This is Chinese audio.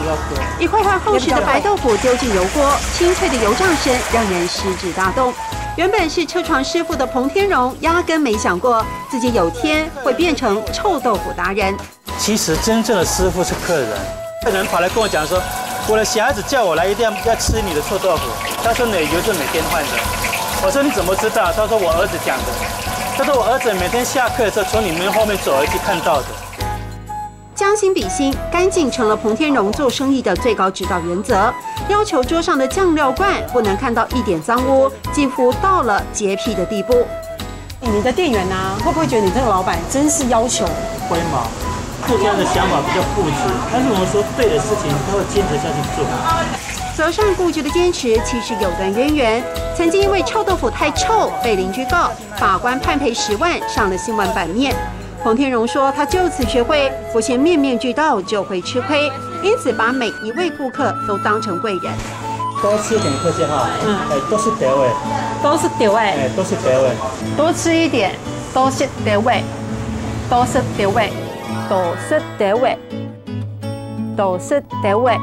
要多。一块块厚实的白豆腐丢进油锅，清脆的油炸声让人食指大动。原本是车床师傅的彭天荣，压根没想过自己有天会变成臭豆腐达人。其实真正的师傅是客人，客人跑来跟我讲说，我的小孩子叫我来，一定要吃你的臭豆腐。他说奶油是每天换的。我说你怎么知道？他说我儿子讲的。他说我儿子每天下课的时候从你们后面走而去看到的。将心比心，干净成了彭天荣做生意的最高指导原则，要求桌上的酱料罐不能看到一点脏污，几乎到了洁癖的地步。你的店员啊，会不会觉得你这个老板真是要求？会吗？客家的想法比较固执，但是我们说对的事情，他会坚持下去做。走上固执的坚持，其实有段渊源。曾经因为臭豆腐太臭被邻居告，法官判赔10万，上了新闻版面。彭天荣说，他就此学会不先面面俱到就会吃亏，因此把每一位顾客都当成贵人。多吃点客家话，都是德味，都是德味，都是德味。多吃一点，都是德味，都是德味，都是德味，都是德味。